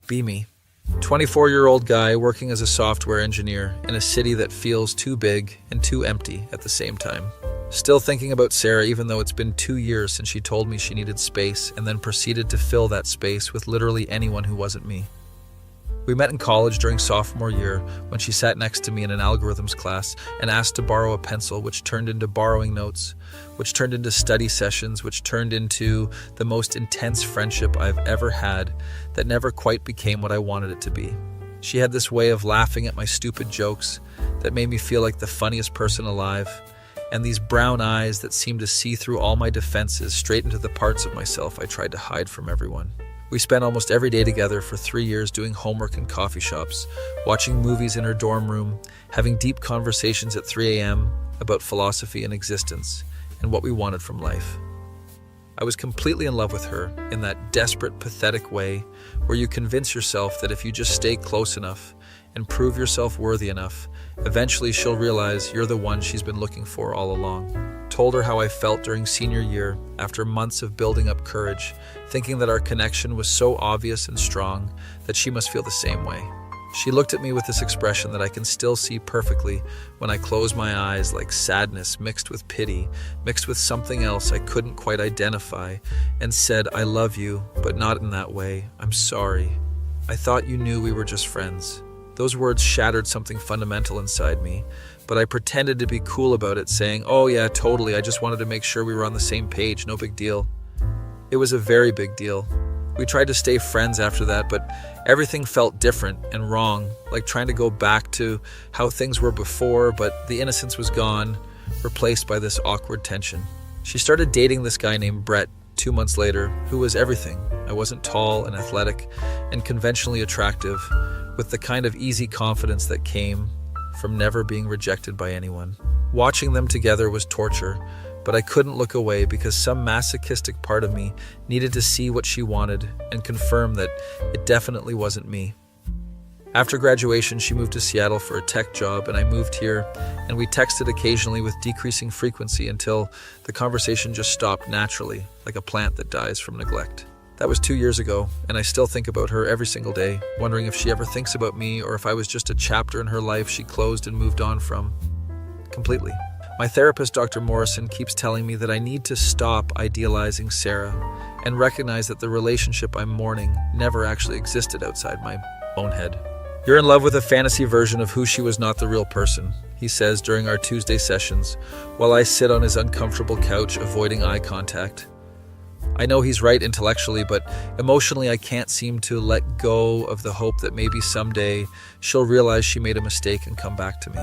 Be me. 24-year-old guy working as a software engineer in a city that feels too big and too empty at the same time. Still thinking about Sarah even though it's been 2 years since she told me she needed space and then proceeded to fill that space with literally anyone who wasn't me. We met in college during sophomore year when she sat next to me in an algorithms class and asked to borrow a pencil, which turned into borrowing notes, which turned into study sessions, which turned into the most intense friendship I've ever had that never quite became what I wanted it to be. She had this way of laughing at my stupid jokes that made me feel like the funniest person alive, and these brown eyes that seemed to see through all my defenses straight into the parts of myself I tried to hide from everyone. We spent almost every day together for 3 years doing homework in coffee shops, watching movies in her dorm room, having deep conversations at 3 a.m. about philosophy and existence and what we wanted from life. I was completely in love with her in that desperate, pathetic way where you convince yourself that if you just stay close enough and prove yourself worthy enough, eventually she'll realize you're the one she's been looking for all along. Told her how I felt during senior year after months of building up courage, thinking that our connection was so obvious and strong that she must feel the same way. She looked at me with this expression that I can still see perfectly when I close my eyes, like sadness mixed with pity, mixed with something else I couldn't quite identify, and said, "I love you, but not in that way. I'm sorry. I thought you knew we were just friends." Those words shattered something fundamental inside me, but I pretended to be cool about it, saying, "Oh yeah, totally, I just wanted to make sure we were on the same page, no big deal." It was a very big deal. We tried to stay friends after that, but everything felt different and wrong, like trying to go back to how things were before, but the innocence was gone, replaced by this awkward tension. She started dating this guy named Brett 2 months later, who was everything. I wasn't tall and athletic and conventionally attractive, with the kind of easy confidence that came from never being rejected by anyone. Watching them together was torture, but I couldn't look away because some masochistic part of me needed to see what she wanted and confirm that it definitely wasn't me. After graduation, she moved to Seattle for a tech job, and I moved here, and we texted occasionally with decreasing frequency until the conversation just stopped naturally, like a plant that dies from neglect. That was 2 years ago, and I still think about her every single day, wondering if she ever thinks about me or if I was just a chapter in her life she closed and moved on from. Completely. My therapist, Dr. Morrison, keeps telling me that I need to stop idealizing Sarah and recognize that the relationship I'm mourning never actually existed outside my own head. "You're in love with a fantasy version of who she was, not the real person," he says during our Tuesday sessions, while I sit on his uncomfortable couch avoiding eye contact. I know he's right intellectually, but emotionally I can't seem to let go of the hope that maybe someday she'll realize she made a mistake and come back to me.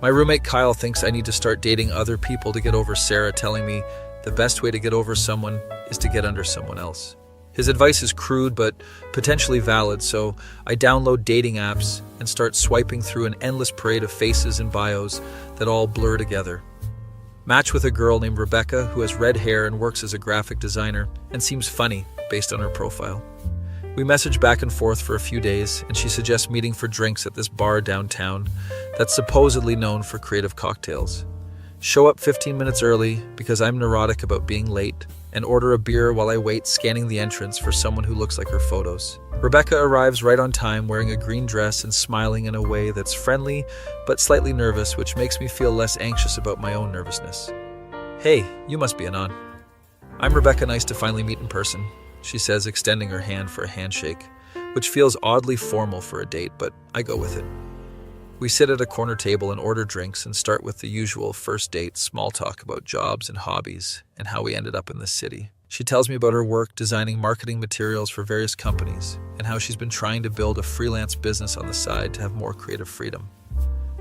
My roommate Kyle thinks I need to start dating other people to get over Sarah, telling me the best way to get over someone is to get under someone else. His advice is crude but potentially valid, so I download dating apps and start swiping through an endless parade of faces and bios that all blur together. Match with a girl named Rebecca who has red hair and works as a graphic designer and seems funny based on her profile. We message back and forth for a few days, and she suggests meeting for drinks at this bar downtown that's supposedly known for creative cocktails. Show up 15 minutes early because I'm neurotic about being late, and order a beer while I wait scanning the entrance for someone who looks like her photos. Rebecca arrives right on time wearing a green dress and smiling in a way that's friendly but slightly nervous, which makes me feel less anxious about my own nervousness. "Hey, you must be Anon." "I'm Rebecca, nice to finally meet in person," she says, extending her hand for a handshake, which feels oddly formal for a date, but I go with it. We sit at a corner table and order drinks and start with the usual first date small talk about jobs and hobbies and how we ended up in this city. She tells me about her work designing marketing materials for various companies and how she's been trying to build a freelance business on the side to have more creative freedom.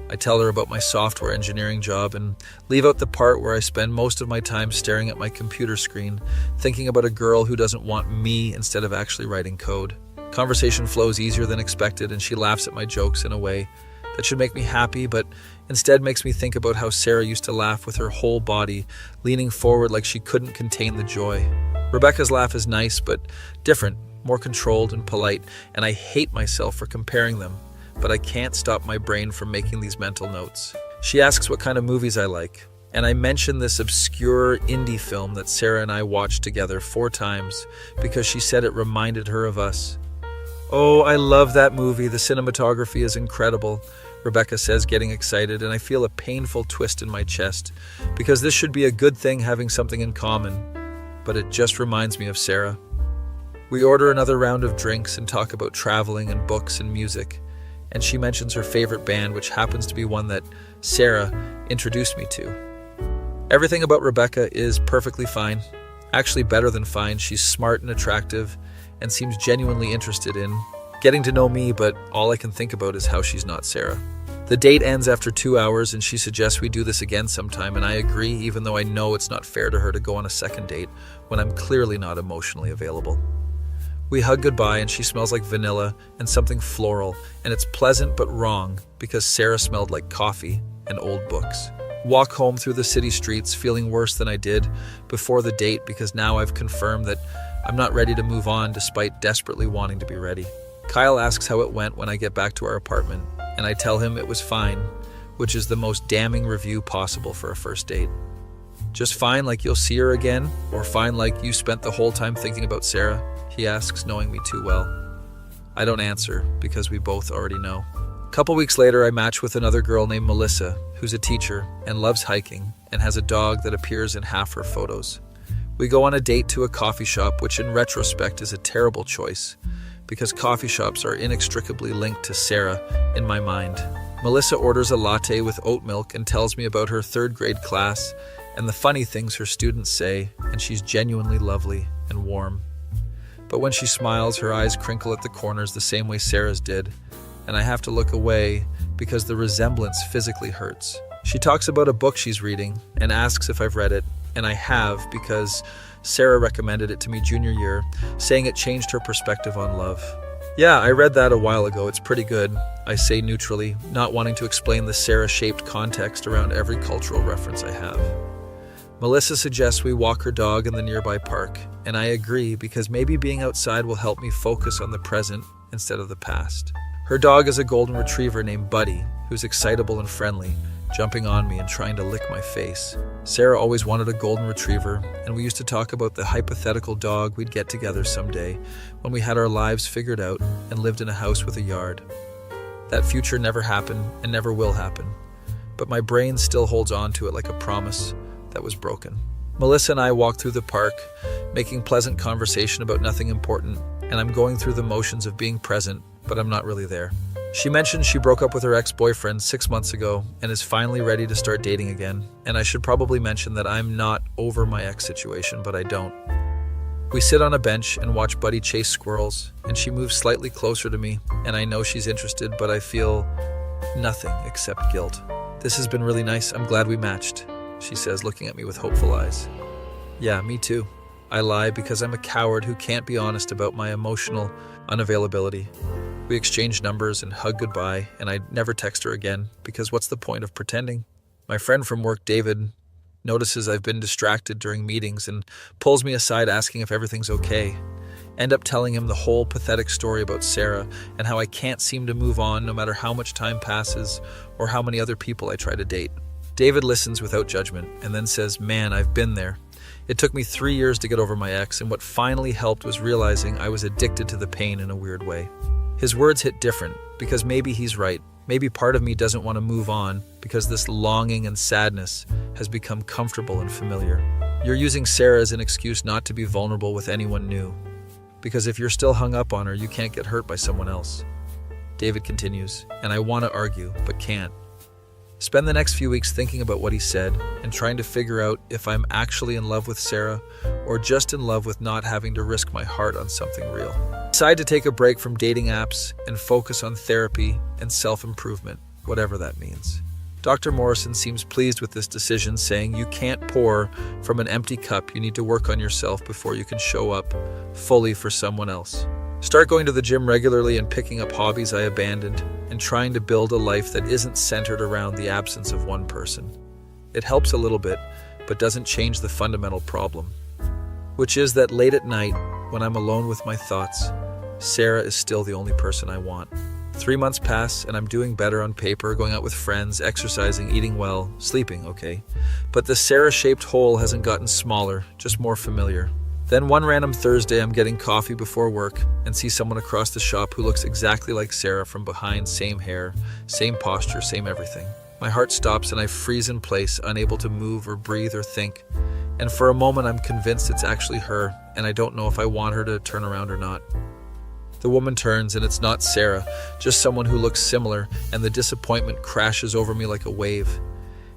I tell her about my software engineering job and leave out the part where I spend most of my time staring at my computer screen, thinking about a girl who doesn't want me instead of actually writing code. Conversation flows easier than expected, and she laughs at my jokes in a way that should make me happy, but instead makes me think about how Sarah used to laugh with her whole body, leaning forward like she couldn't contain the joy. Rebecca's laugh is nice, but different, more controlled and polite, and I hate myself for comparing them, but I can't stop my brain from making these mental notes. She asks what kind of movies I like, and I mention this obscure indie film that Sarah and I watched together 4 times because she said it reminded her of us. Oh, I love that movie. The cinematography is incredible, Rebecca says, getting excited, and I feel a painful twist in my chest, because this should be a good thing having something in common, but it just reminds me of Sarah. We order another round of drinks and talk about traveling and books and music, and she mentions her favorite band, which happens to be one that Sarah introduced me to. Everything about Rebecca is perfectly fine, actually better than fine. She's smart and attractive and seems genuinely interested in getting to know me, but all I can think about is how she's not Sarah. The date ends after 2 hours and she suggests we do this again sometime, and I agree, even though I know it's not fair to her to go on a second date when I'm clearly not emotionally available. We hug goodbye and she smells like vanilla and something floral, and it's pleasant but wrong because Sarah smelled like coffee and old books. Walk home through the city streets feeling worse than I did before the date, because now I've confirmed that I'm not ready to move on despite desperately wanting to be ready. Kyle asks how it went when I get back to our apartment, and I tell him it was fine, which is the most damning review possible for a first date. Just fine like you'll see her again, or fine like you spent the whole time thinking about Sarah? He asks, knowing me too well. I don't answer because we both already know. A couple weeks later, I match with another girl named Melissa, who's a teacher and loves hiking and has a dog that appears in half her photos. We go on a date to a coffee shop, which in retrospect is a terrible choice because coffee shops are inextricably linked to Sarah in my mind. Melissa orders a latte with oat milk and tells me about her third grade class and the funny things her students say, and she's genuinely lovely and warm. But when she smiles, her eyes crinkle at the corners the same way Sarah's did, and I have to look away because the resemblance physically hurts. She talks about a book she's reading and asks if I've read it, and I have because Sarah recommended it to me junior year, saying it changed her perspective on love. Yeah, I read that a while ago. It's pretty good, I say neutrally, not wanting to explain the Sarah-shaped context around every cultural reference I have. Melissa suggests we walk her dog in the nearby park, and I agree because maybe being outside will help me focus on the present instead of the past. Her dog is a golden retriever named Buddy, who's excitable and friendly, jumping on me and trying to lick my face. Sarah always wanted a golden retriever, and we used to talk about the hypothetical dog we'd get together someday when we had our lives figured out and lived in a house with a yard. That future never happened and never will happen, but my brain still holds on to it like a promise that was broken. Melissa and I walk through the park, making pleasant conversation about nothing important, and I'm going through the motions of being present, but I'm not really there. She mentioned she broke up with her ex-boyfriend 6 months ago and is finally ready to start dating again, and I should probably mention that I'm not over my ex situation, but I don't. We sit on a bench and watch Buddy chase squirrels, and she moves slightly closer to me, and I know she's interested, but I feel nothing except guilt. This has been really nice. I'm glad we matched, she says, looking at me with hopeful eyes. Yeah, me too. I lie because I'm a coward who can't be honest about my emotional unavailability. We exchange numbers and hug goodbye, and I never text her again because what's the point of pretending? My friend from work, David, notices I've been distracted during meetings and pulls me aside asking if everything's okay. End up telling him the whole pathetic story about Sarah and how I can't seem to move on no matter how much time passes or how many other people I try to date. David listens without judgment and then says, "Man, I've been there. It took me 3 years to get over my ex, and what finally helped was realizing I was addicted to the pain in a weird way." His words hit different because maybe he's right. Maybe part of me doesn't want to move on because this longing and sadness has become comfortable and familiar. You're using Sarah as an excuse not to be vulnerable with anyone new, because if you're still hung up on her, you can't get hurt by someone else. David continues, and I want to argue, but can't. Spend the next few weeks thinking about what he said and trying to figure out if I'm actually in love with Sarah or just in love with not having to risk my heart on something real. Decide to take a break from dating apps and focus on therapy and self-improvement, whatever that means. Dr. Morrison seems pleased with this decision, saying you can't pour from an empty cup. You need to work on yourself before you can show up fully for someone else. Start going to the gym regularly and picking up hobbies I abandoned and trying to build a life that isn't centered around the absence of one person. It helps a little bit, but doesn't change the fundamental problem, which is that late at night, when I'm alone with my thoughts, Sarah is still the only person I want. 3 months pass and I'm doing better on paper, going out with friends, exercising, eating well, sleeping okay. But the Sarah-shaped hole hasn't gotten smaller, just more familiar. Then one random Thursday, I'm getting coffee before work and see someone across the shop who looks exactly like Sarah from behind, same hair, same posture, same everything. My heart stops and I freeze in place, unable to move or breathe or think. And for a moment, I'm convinced it's actually her, and I don't know if I want her to turn around or not. The woman turns, and it's not Sarah, just someone who looks similar, and the disappointment crashes over me like a wave.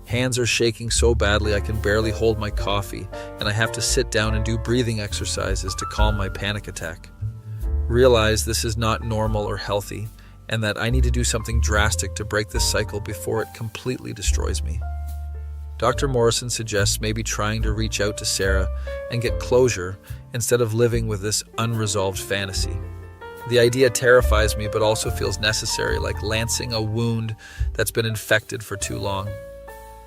Hands are shaking so badly I can barely hold my coffee, and I have to sit down and do breathing exercises to calm my panic attack. Realize this is not normal or healthy, and that I need to do something drastic to break this cycle before it completely destroys me. Dr. Morrison suggests maybe trying to reach out to Sarah and get closure instead of living with this unresolved fantasy. The idea terrifies me but also feels necessary, like lancing a wound that's been infected for too long.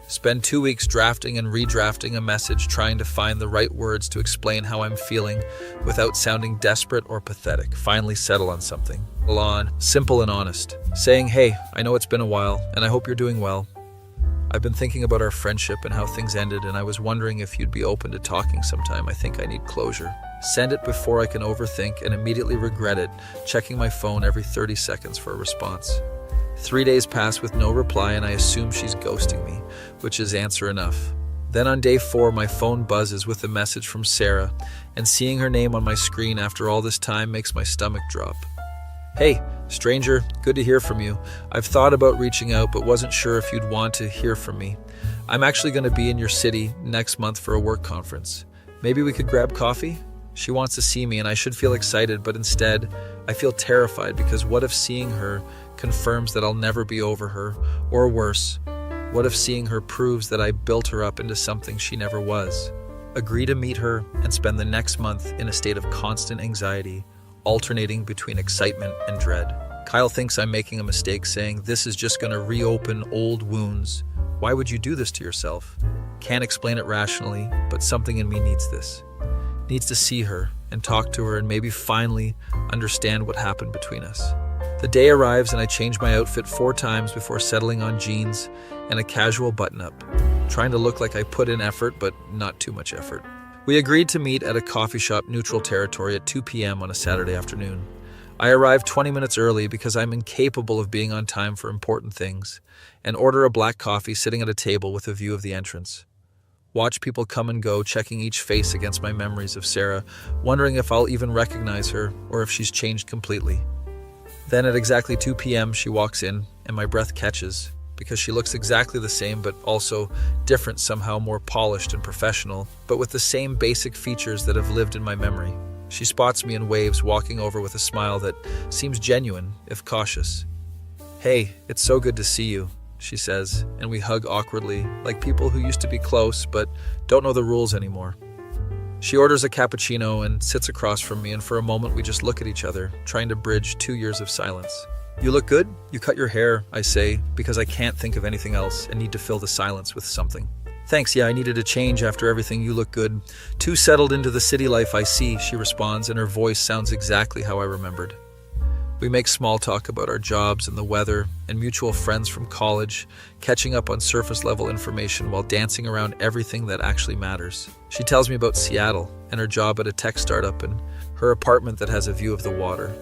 Spend 2 weeks drafting and redrafting a message, trying to find the right words to explain how I'm feeling without sounding desperate or pathetic. Finally settle on something. Simple and honest. Saying, hey, I know it's been a while and I hope you're doing well. I've been thinking about our friendship and how things ended, and I was wondering if you'd be open to talking sometime. I think I need closure. Send it before I can overthink and immediately regret it, checking my phone every 30 seconds for a response. 3 days pass with no reply, and I assume she's ghosting me, which is answer enough. Then on day 4, my phone buzzes with a message from Sarah, and seeing her name on my screen after all this time makes my stomach drop. Hey, stranger, good to hear from you. I've thought about reaching out but wasn't sure if you'd want to hear from me. I'm actually going to be in your city next month for a work conference. Maybe we could grab coffee? She wants to see me and I should feel excited, but instead I feel terrified because what if seeing her confirms that I'll never be over her? Or worse, what if seeing her proves that I built her up into something she never was? Agree to meet her and spend the next month in a state of constant anxiety, alternating between excitement and dread. Kyle thinks I'm making a mistake, saying this is just going to reopen old wounds. Why would you do this to yourself? Can't explain it rationally, but something in me needs this. Needs to see her and talk to her and maybe finally understand what happened between us. The day arrives and I change my outfit 4 times before settling on jeans and a casual button-up, trying to look like I put in effort, but not too much effort. We agreed to meet at a coffee shop neutral territory at 2 p.m. on a Saturday afternoon. I arrived 20 minutes early because I'm incapable of being on time for important things, and order a black coffee sitting at a table with a view of the entrance. Watch people come and go, checking each face against my memories of Sarah, wondering if I'll even recognize her or if she's changed completely. Then at exactly 2 p.m. she walks in, and my breath catches, because she looks exactly the same but also different, somehow more polished and professional, but with the same basic features that have lived in my memory. She spots me and waves, walking over with a smile that seems genuine, if cautious. Hey, it's so good to see you, she says, and we hug awkwardly, like people who used to be close but don't know the rules anymore. She orders a cappuccino and sits across from me, and for a moment we just look at each other, trying to bridge 2 years of silence. You look good? You cut your hair, I say, because I can't think of anything else and need to fill the silence with something. Thanks, yeah, I needed a change after everything. You look good. Too settled into the city life, I see, she responds, and her voice sounds exactly how I remembered. We make small talk about our jobs and the weather and mutual friends from college, catching up on surface-level information while dancing around everything that actually matters. She tells me about Seattle and her job at a tech startup and her apartment that has a view of the water.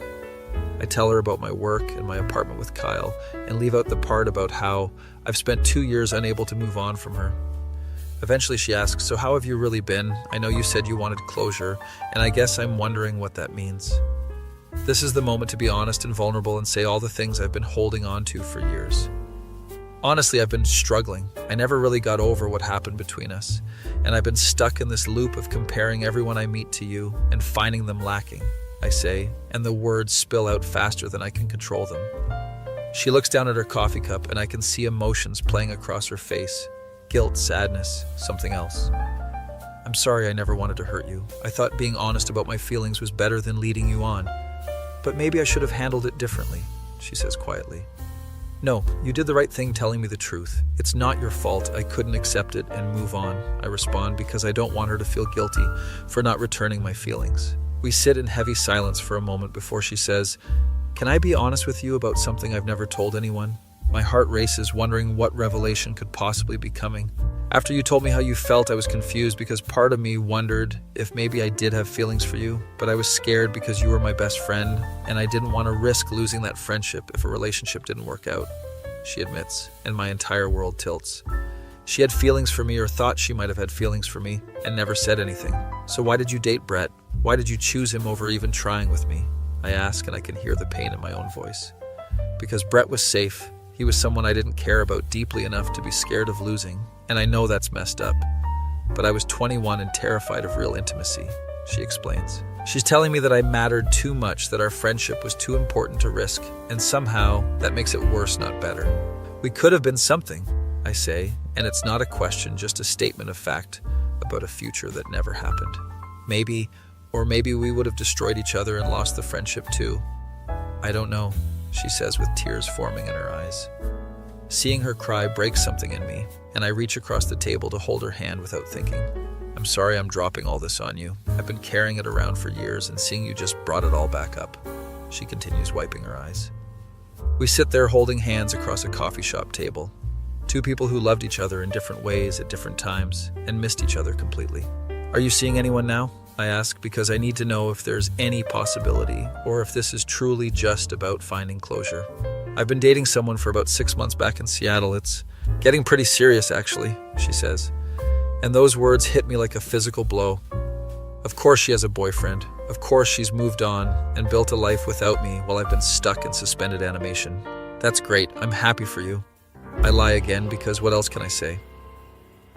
I tell her about my work and my apartment with Kyle and leave out the part about how I've spent 2 years unable to move on from her. Eventually she asks, so how have you really been? I know you said you wanted closure, and I guess I'm wondering what that means. This is the moment to be honest and vulnerable and say all the things I've been holding on to for years. Honestly, I've been struggling. I never really got over what happened between us, and I've been stuck in this loop of comparing everyone I meet to you and finding them lacking, I say, and the words spill out faster than I can control them. She looks down at her coffee cup, and I can see emotions playing across her face. Guilt, sadness, something else. I'm sorry I never wanted to hurt you. I thought being honest about my feelings was better than leading you on. But maybe I should have handled it differently, she says quietly. No, you did the right thing telling me the truth. It's not your fault. I couldn't accept it and move on, I respond, because I don't want her to feel guilty for not returning my feelings. We sit in heavy silence for a moment before she says, can I be honest with you about something I've never told anyone? My heart races, wondering what revelation could possibly be coming. After you told me how you felt, I was confused because part of me wondered if maybe I did have feelings for you, but I was scared because you were my best friend, and I didn't want to risk losing that friendship if a relationship didn't work out, she admits, and my entire world tilts. She had feelings for me, or thought she might have had feelings for me, and never said anything. So why did you date Brett? Why did you choose him over even trying with me? I ask, and I can hear the pain in my own voice. Because Brett was safe. He was someone I didn't care about deeply enough to be scared of losing, and I know that's messed up. But I was 21 and terrified of real intimacy, she explains. She's telling me that I mattered too much, that our friendship was too important to risk, and somehow that makes it worse, not better. We could have been something, I say, and it's not a question, just a statement of fact about a future that never happened. Maybe we would have destroyed each other and lost the friendship too. I don't know, she says with tears forming in her eyes. Seeing her cry breaks something in me, and I reach across the table to hold her hand without thinking. I'm sorry I'm dropping all this on you. I've been carrying it around for years, and seeing you just brought it all back up, she continues, wiping her eyes. We sit there holding hands across a coffee shop table. Two people who loved each other in different ways at different times and missed each other completely. Are you seeing anyone now? I ask, because I need to know if there's any possibility or if this is truly just about finding closure. I've been dating someone for about 6 months back in Seattle. It's getting pretty serious, actually, she says. And those words hit me like a physical blow. Of course she has a boyfriend. Of course she's moved on and built a life without me while I've been stuck in suspended animation. That's great. I'm happy for you. I lie again because what else can I say?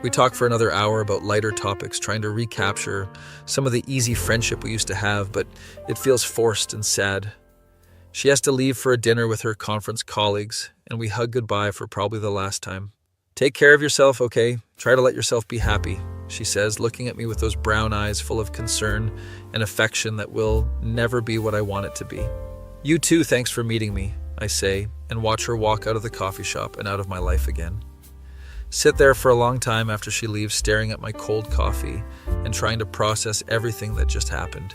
We talk for another hour about lighter topics, trying to recapture some of the easy friendship we used to have, but it feels forced and sad. She has to leave for a dinner with her conference colleagues, and we hug goodbye for probably the last time. Take care of yourself, okay? Try to let yourself be happy, she says, looking at me with those brown eyes full of concern and affection that will never be what I want it to be. You too, thanks for meeting me, I say, and watch her walk out of the coffee shop and out of my life again. Sit there for a long time after she leaves, staring at my cold coffee and trying to process everything that just happened.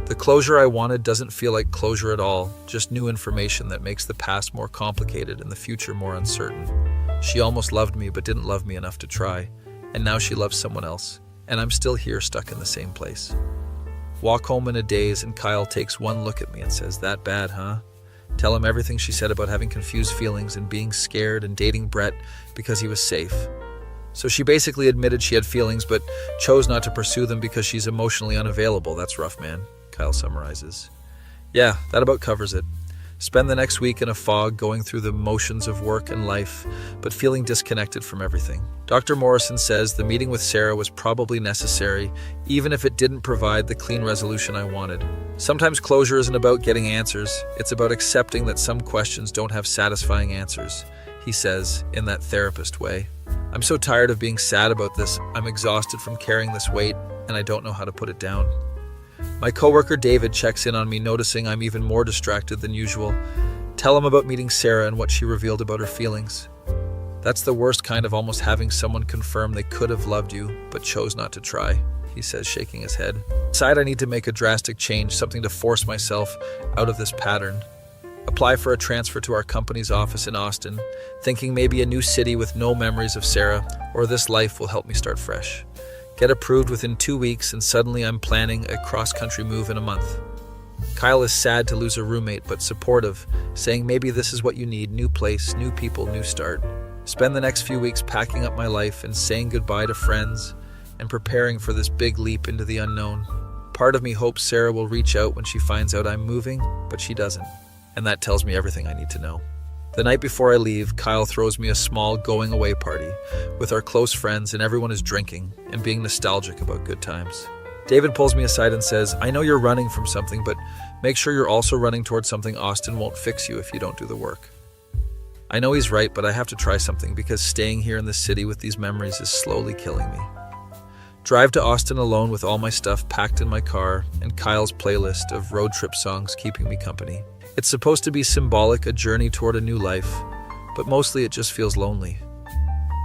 The closure I wanted doesn't feel like closure at all, just new information that makes the past more complicated and the future more uncertain. She almost loved me but didn't love me enough to try, and now she loves someone else, and I'm still here stuck in the same place. Walk home in a daze, and Kyle takes one look at me and says, "That bad, huh?" Tell him everything she said about having confused feelings and being scared and dating Brett because he was safe. So she basically admitted she had feelings but chose not to pursue them because she's emotionally unavailable. That's rough, man, Kyle summarizes. Yeah, that about covers it. Spend the next week in a fog going through the motions of work and life, but feeling disconnected from everything. Dr. Morrison says the meeting with Sarah was probably necessary, even if it didn't provide the clean resolution I wanted. Sometimes closure isn't about getting answers, it's about accepting that some questions don't have satisfying answers, he says, in that therapist way. I'm so tired of being sad about this. I'm exhausted from carrying this weight, and I don't know how to put it down. My coworker David checks in on me, noticing I'm even more distracted than usual. Tell him about meeting Sarah and what she revealed about her feelings. That's the worst kind of almost having someone confirm they could have loved you, but chose not to try, he says, shaking his head. Decide I need to make a drastic change, something to force myself out of this pattern. Apply for a transfer to our company's office in Austin, thinking maybe a new city with no memories of Sarah, or this life will help me start fresh. Get approved within 2 weeks, and suddenly I'm planning a cross-country move in a month. Kyle is sad to lose a roommate, but supportive, saying maybe this is what you need, new place, new people, new start. Spend the next few weeks packing up my life and saying goodbye to friends and preparing for this big leap into the unknown. Part of me hopes Sarah will reach out when she finds out I'm moving, but she doesn't, and that tells me everything I need to know. The night before I leave, Kyle throws me a small going-away party with our close friends, and everyone is drinking and being nostalgic about good times. David pulls me aside and says, I know you're running from something, but make sure you're also running towards something. Austin won't fix you if you don't do the work. I know he's right, but I have to try something because staying here in the city with these memories is slowly killing me. Drive to Austin alone with all my stuff packed in my car and Kyle's playlist of road trip songs keeping me company. It's supposed to be symbolic, a journey toward a new life, but mostly it just feels lonely.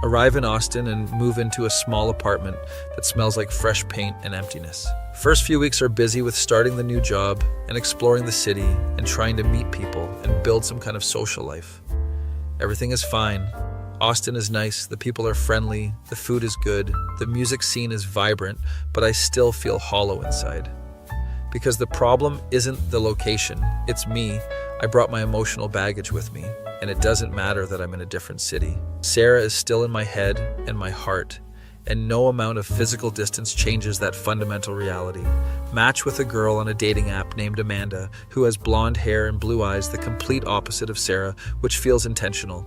Arrive in Austin and move into a small apartment that smells like fresh paint and emptiness. First few weeks are busy with starting the new job and exploring the city and trying to meet people and build some kind of social life. Everything is fine. Austin is nice, the people are friendly, the food is good, the music scene is vibrant, but I still feel hollow inside. Because the problem isn't the location, it's me. I brought my emotional baggage with me, and it doesn't matter that I'm in a different city. Sarah is still in my head and my heart, and no amount of physical distance changes that fundamental reality. Match with a girl on a dating app named Amanda, who has blonde hair and blue eyes, the complete opposite of Sarah, which feels intentional.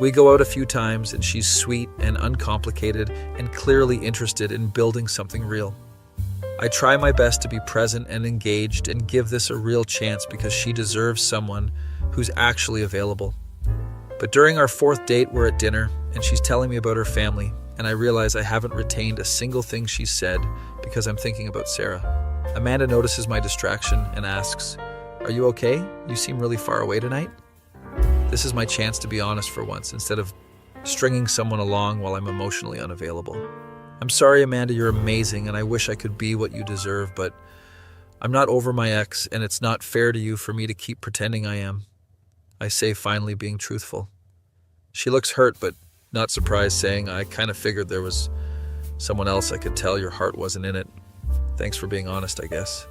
We go out a few times, and she's sweet and uncomplicated and clearly interested in building something real. I try my best to be present and engaged and give this a real chance because she deserves someone who's actually available. But during our fourth date, we're at dinner, and she's telling me about her family, and I realize I haven't retained a single thing she said because I'm thinking about Sarah. Amanda notices my distraction and asks, "Are you okay? You seem really far away tonight?" This is my chance to be honest for once, instead of stringing someone along while I'm emotionally unavailable. "I'm sorry, Amanda, you're amazing, and I wish I could be what you deserve, but I'm not over my ex, and it's not fair to you for me to keep pretending I am," I say, finally being truthful. She looks hurt, but not surprised, saying, "I kind of figured there was someone else. I could tell your heart wasn't in it. Thanks for being honest, I guess."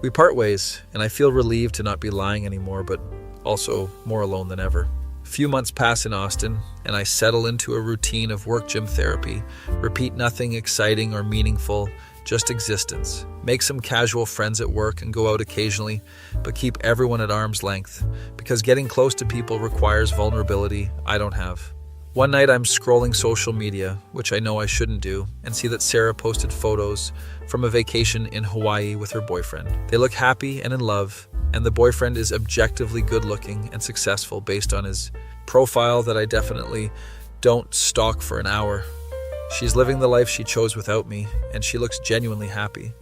We part ways, and I feel relieved to not be lying anymore, but also more alone than ever. A few months pass in Austin, and I settle into a routine of work gym therapy, repeat nothing exciting or meaningful, just existence. Make some casual friends at work and go out occasionally, but keep everyone at arm's length, because getting close to people requires vulnerability I don't have. One night I'm scrolling social media, which I know I shouldn't do, and see that Sarah posted photos from a vacation in Hawaii with her boyfriend. They look happy and in love, and the boyfriend is objectively good-looking and successful based on his profile that I definitely don't stalk for an hour. She's living the life she chose without me, and she looks genuinely happy,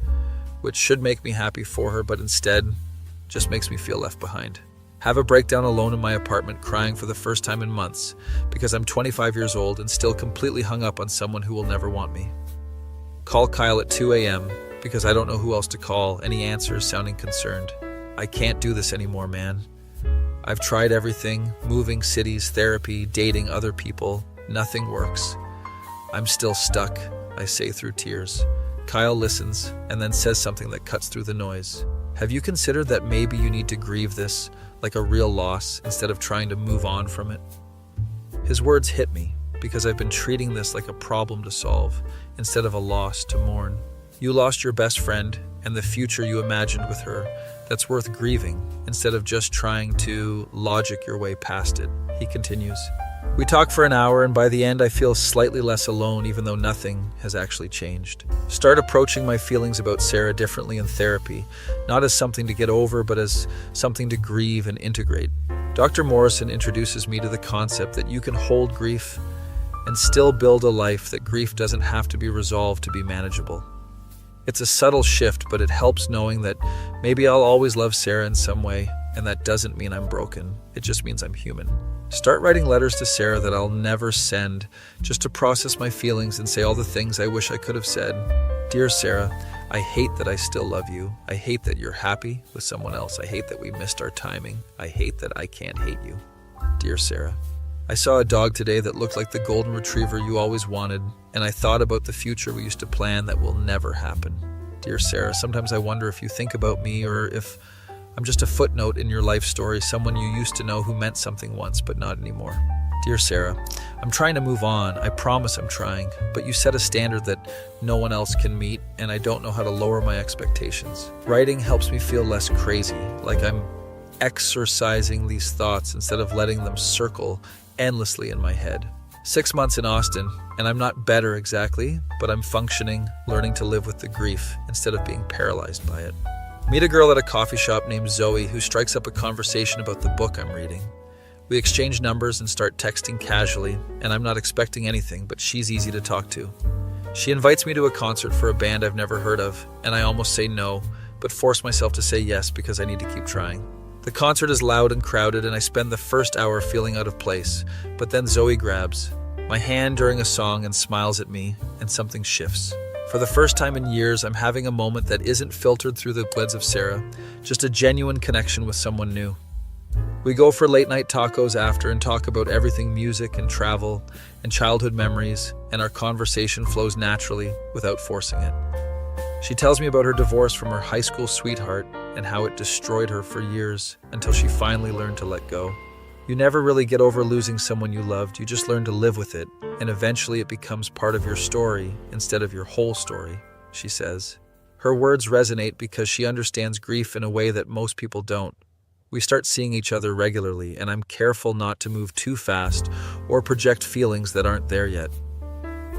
which should make me happy for her, but instead just makes me feel left behind. Have a breakdown alone in my apartment, crying for the first time in months because I'm 25 years old and still completely hung up on someone who will never want me. Call Kyle at 2 a.m. because I don't know who else to call, and he answers sounding concerned. "I can't do this anymore, man. I've tried everything, moving cities, therapy, dating other people. Nothing works. I'm still stuck," I say through tears. Kyle listens and then says something that cuts through the noise. "Have you considered that maybe you need to grieve this like a real loss instead of trying to move on from it?" His words hit me because I've been treating this like a problem to solve instead of a loss to mourn. "You lost your best friend and the future you imagined with her. That's worth grieving instead of just trying to logic your way past it," he continues. We talk for an hour, and by the end I feel slightly less alone, even though nothing has actually changed. Start approaching my feelings about Sarah differently in therapy, not as something to get over, but as something to grieve and integrate. Dr. Morrison introduces me to the concept that you can hold grief and still build a life, that grief doesn't have to be resolved to be manageable. It's a subtle shift, but it helps knowing that maybe I'll always love Sarah in some way, and that doesn't mean I'm broken. It just means I'm human. Start writing letters to Sarah that I'll never send, just to process my feelings and say all the things I wish I could have said. "Dear Sarah, I hate that I still love you. I hate that you're happy with someone else. I hate that we missed our timing. I hate that I can't hate you. Dear Sarah, I saw a dog today that looked like the golden retriever you always wanted, and I thought about the future we used to plan that will never happen. Dear Sarah, sometimes I wonder if you think about me, or if I'm just a footnote in your life story, someone you used to know who meant something once but not anymore. Dear Sarah, I'm trying to move on. I promise I'm trying, but you set a standard that no one else can meet, and I don't know how to lower my expectations. Writing helps me feel less crazy, like I'm exercising these thoughts instead of letting them circle endlessly in my head. 6 months in Austin, and I'm not better exactly, but I'm functioning, learning to live with the grief instead of being paralyzed by it. Meet a girl at a coffee shop named Zoe who strikes up a conversation about the book I'm reading. We exchange numbers and start texting casually, and I'm not expecting anything, but she's easy to talk to. She invites me to a concert for a band I've never heard of, and I almost say no, but force myself to say yes because I need to keep trying. The concert is loud and crowded, and I spend the first hour feeling out of place, but then Zoe grabs my hand during a song and smiles at me, and something shifts. For the first time in years, I'm having a moment that isn't filtered through the words of Sarah, just a genuine connection with someone new. We go for late night tacos after and talk about everything music and travel and childhood memories, and our conversation flows naturally without forcing it. She tells me about her divorce from her high school sweetheart and how it destroyed her for years until she finally learned to let go. You never really get over losing someone you loved, you just learn to live with it, and eventually it becomes part of your story instead of your whole story, she says. Her words resonate because she understands grief in a way that most people don't. We start seeing each other regularly, and I'm careful not to move too fast or project feelings that aren't there yet.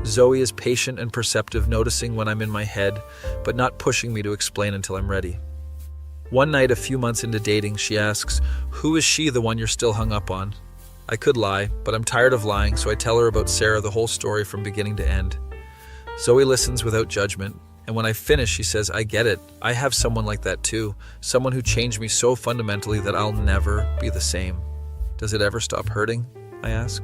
Zoe is patient and perceptive, noticing when I'm in my head, but not pushing me to explain until I'm ready. One night, a few months into dating, she asks, "Who is she, the one you're still hung up on?" I could lie, but I'm tired of lying, so I tell her about Sarah, the whole story from beginning to end. Zoe listens without judgment, and when I finish, she says, "I get it. I have someone like that too, someone who changed me so fundamentally that I'll never be the same." "Does it ever stop hurting?" I ask.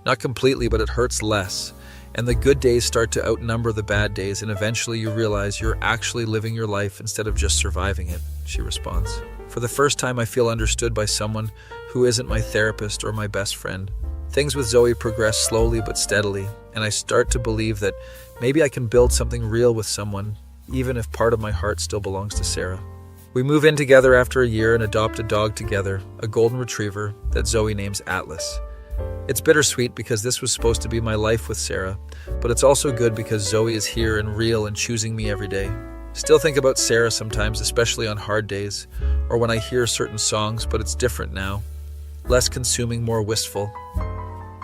"Not completely, but it hurts less. And the good days start to outnumber the bad days, and eventually you realize you're actually living your life instead of just surviving it," she responds. For the first time, I feel understood by someone who isn't my therapist or my best friend. Things with Zoe progress slowly but steadily, and I start to believe that maybe I can build something real with someone, even if part of my heart still belongs to Sarah. We move in together after a year and adopt a dog together, a golden retriever that Zoe names Atlas. It's bittersweet because this was supposed to be my life with Sarah, but it's also good because Zoe is here and real and choosing me every day. Still think about Sarah sometimes, especially on hard days, or when I hear certain songs, but it's different now. Less consuming, more wistful.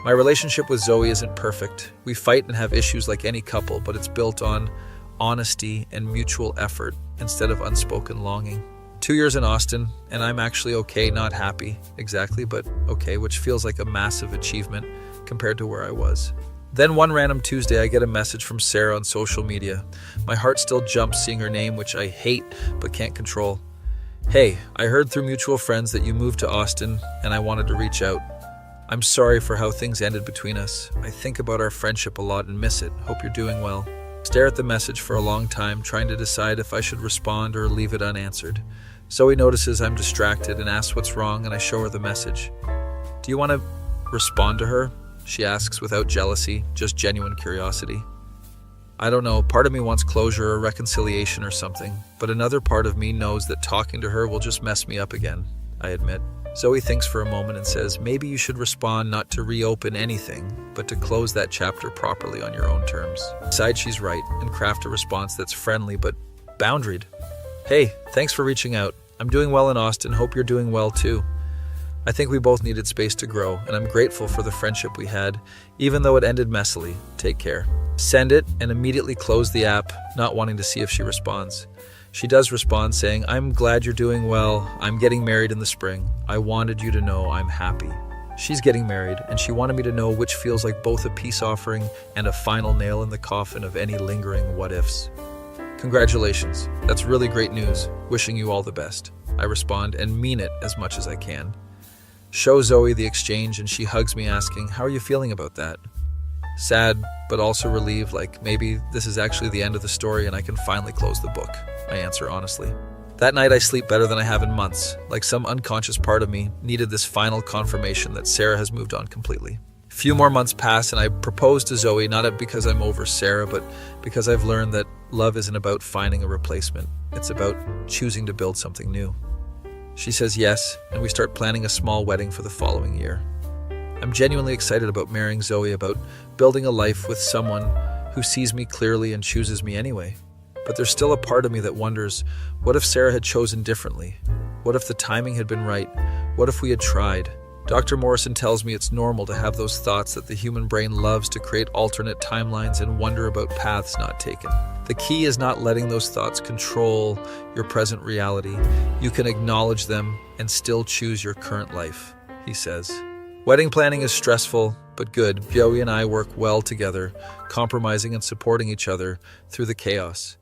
My relationship with Zoe isn't perfect. We fight and have issues like any couple, but it's built on honesty and mutual effort instead of unspoken longing. 2 years in Austin, and I'm actually okay, not happy exactly, but okay, which feels like a massive achievement compared to where I was. Then one random Tuesday, I get a message from Sarah on social media. My heart still jumps seeing her name, which I hate but can't control. "Hey, I heard through mutual friends that you moved to Austin, and I wanted to reach out. I'm sorry for how things ended between us. I think about our friendship a lot and miss it. Hope you're doing well." Stare at the message for a long time, trying to decide if I should respond or leave it unanswered. Zoe notices I'm distracted and asks what's wrong, and I show her the message. "Do you want to respond to her?" she asks without jealousy, just genuine curiosity. I don't know, part of me wants closure or reconciliation or something, but another part of me knows that talking to her will just mess me up again, I admit. Zoe thinks for a moment and says, "Maybe you should respond not to reopen anything, but to close that chapter properly on your own terms." I decide she's right and craft a response that's friendly but boundaried. "Hey, thanks for reaching out. I'm doing well in Austin. Hope you're doing well too. I think we both needed space to grow, and I'm grateful for the friendship we had, even though it ended messily. Take care." Send it and immediately close the app, not wanting to see if she responds. She does respond saying, "I'm glad you're doing well. I'm getting married in the spring. I wanted you to know I'm happy." She's getting married, and she wanted me to know, which feels like both a peace offering and a final nail in the coffin of any lingering what-ifs. "Congratulations. That's really great news. Wishing you all the best." I respond and mean it as much as I can. Show Zoe the exchange, and she hugs me asking, "How are you feeling about that?" Sad, but also relieved, like maybe this is actually the end of the story and I can finally close the book, I answer honestly. That night I sleep better than I have in months, like some unconscious part of me needed this final confirmation that Sarah has moved on completely. A few more months pass and I propose to Zoe, not because I'm over Sarah, but because I've learned that love isn't about finding a replacement. It's about choosing to build something new. She says yes, and we start planning a small wedding for the following year. I'm genuinely excited about marrying Zoe, about building a life with someone who sees me clearly and chooses me anyway. But there's still a part of me that wonders, what if Sarah had chosen differently? What if the timing had been right? What if we had tried? Dr. Morrison tells me it's normal to have those thoughts, that the human brain loves to create alternate timelines and wonder about paths not taken. The key is not letting those thoughts control your present reality. You can acknowledge them and still choose your current life, he says. Wedding planning is stressful, but good. Joey and I work well together, compromising and supporting each other through the chaos.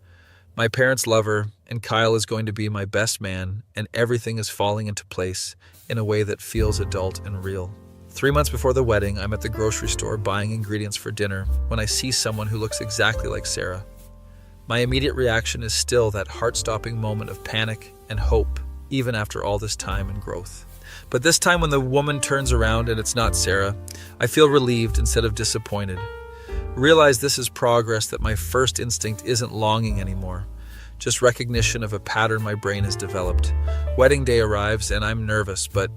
My parents love her, and Kyle is going to be my best man, and everything is falling into place in a way that feels adult and real. 3 months before the wedding, I'm at the grocery store buying ingredients for dinner when I see someone who looks exactly like Sarah. My immediate reaction is still that heart-stopping moment of panic and hope, even after all this time and growth. But this time when the woman turns around and it's not Sarah, I feel relieved instead of disappointed. Realize this is progress, that my first instinct isn't longing anymore, just recognition of a pattern my brain has developed. Wedding day arrives and I'm nervous, but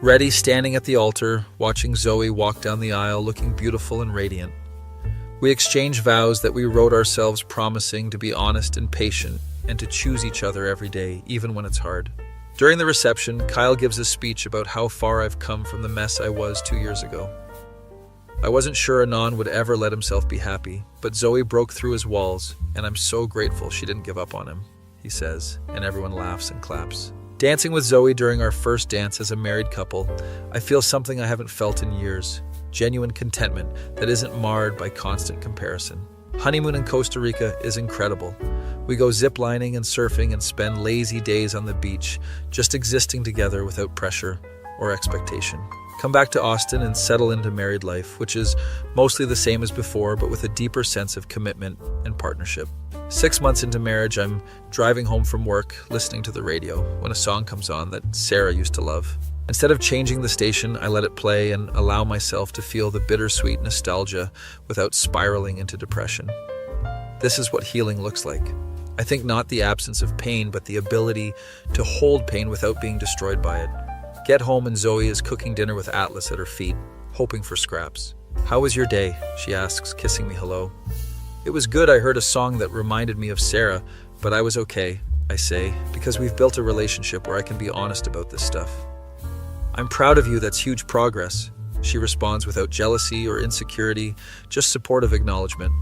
ready, standing at the altar, watching Zoe walk down the aisle looking beautiful and radiant. We exchange vows that we wrote ourselves, promising to be honest and patient and to choose each other every day, even when it's hard. During the reception, Kyle gives a speech about how far I've come from the mess I was 2 years ago. I wasn't sure Anon would ever let himself be happy, but Zoe broke through his walls, and I'm so grateful she didn't give up on him, he says, and everyone laughs and claps. Dancing with Zoe during our first dance as a married couple, I feel something I haven't felt in years, genuine contentment that isn't marred by constant comparison. Honeymoon in Costa Rica is incredible. We go ziplining and surfing and spend lazy days on the beach, just existing together without pressure or expectation. Come back to Austin and settle into married life, which is mostly the same as before, but with a deeper sense of commitment and partnership. 6 months into marriage, I'm driving home from work, listening to the radio, when a song comes on that Sarah used to love. Instead of changing the station, I let it play and allow myself to feel the bittersweet nostalgia without spiraling into depression. This is what healing looks like. I think not the absence of pain, but the ability to hold pain without being destroyed by it. Get home and Zoe is cooking dinner with Atlas at her feet, hoping for scraps. "How was your day?" she asks, kissing me hello. "It was good. I heard a song that reminded me of Sarah, but I was okay," I say, because we've built a relationship where I can be honest about this stuff. "I'm proud of you. That's huge progress," she responds without jealousy or insecurity, just supportive acknowledgement.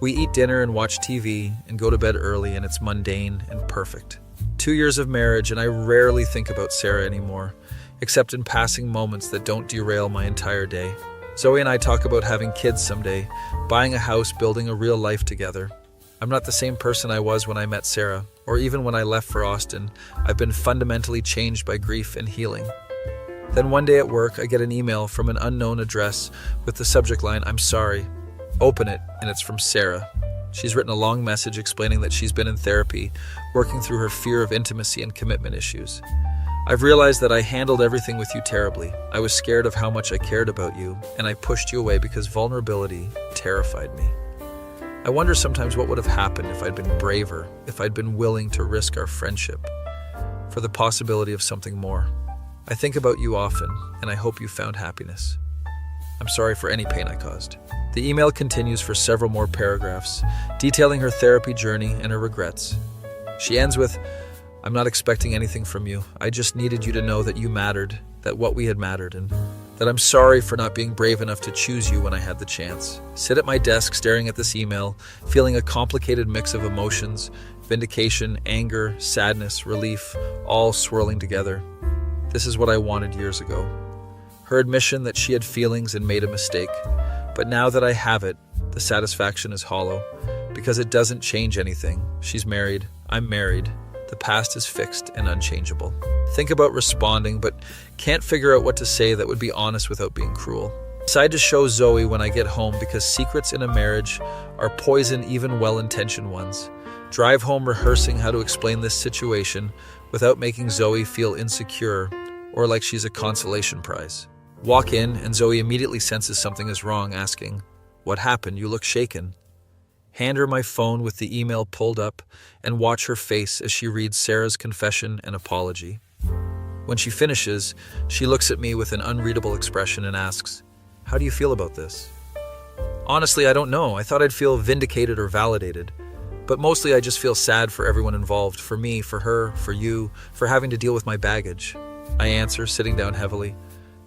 We eat dinner and watch TV and go to bed early, and it's mundane and perfect. 2 years of marriage, and I rarely think about Sarah anymore, except in passing moments that don't derail my entire day. Zoe and I talk about having kids someday, buying a house, building a real life together. I'm not the same person I was when I met Sarah, or even when I left for Austin. I've been fundamentally changed by grief and healing. Then one day at work, I get an email from an unknown address with the subject line, "I'm sorry." Open it, and it's from Sarah. She's written a long message explaining that she's been in therapy, working through her fear of intimacy and commitment issues. "I've realized that I handled everything with you terribly. I was scared of how much I cared about you, and I pushed you away because vulnerability terrified me. I wonder sometimes what would have happened if I'd been braver, if I'd been willing to risk our friendship for the possibility of something more. I think about you often, and I hope you found happiness. I'm sorry for any pain I caused." The email continues for several more paragraphs, detailing her therapy journey and her regrets. She ends with, "I'm not expecting anything from you. I just needed you to know that you mattered, that what we had mattered, and that I'm sorry for not being brave enough to choose you when I had the chance." Sit at my desk staring at this email, feeling a complicated mix of emotions, vindication, anger, sadness, relief, all swirling together. This is what I wanted years ago. Her admission that she had feelings and made a mistake. But now that I have it, the satisfaction is hollow, because it doesn't change anything. She's married, I'm married. The past is fixed and unchangeable. Think about responding, but can't figure out what to say that would be honest without being cruel. Decide to show Zoe when I get home, because secrets in a marriage are poison, even well-intentioned ones. Drive home rehearsing how to explain this situation without making Zoe feel insecure or like she's a consolation prize. Walk in, and Zoe immediately senses something is wrong, asking, "What happened? You look shaken." Hand her my phone with the email pulled up and watch her face as she reads Sarah's confession and apology. When she finishes, she looks at me with an unreadable expression and asks, "How do you feel about this?" Honestly, I don't know. I thought I'd feel vindicated or validated. But mostly I just feel sad for everyone involved, for me, for her, for you, for having to deal with my baggage. I answer, sitting down heavily.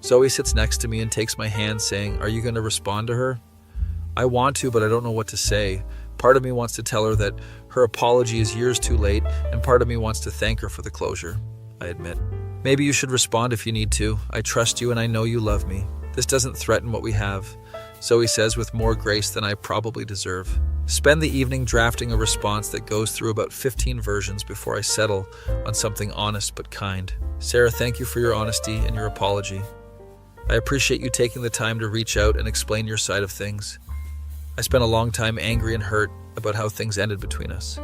Zoe sits next to me and takes my hand, saying, "Are you going to respond to her?" I want to, but I don't know what to say. Part of me wants to tell her that her apology is years too late, and part of me wants to thank her for the closure, I admit. "Maybe you should respond if you need to. I trust you and I know you love me. This doesn't threaten what we have," Zoe says with more grace than I probably deserve. Spend the evening drafting a response that goes through about 15 versions before I settle on something honest but kind. "Sarah, thank you for your honesty and your apology. I appreciate you taking the time to reach out and explain your side of things. I spent a long time angry and hurt about how things ended between us.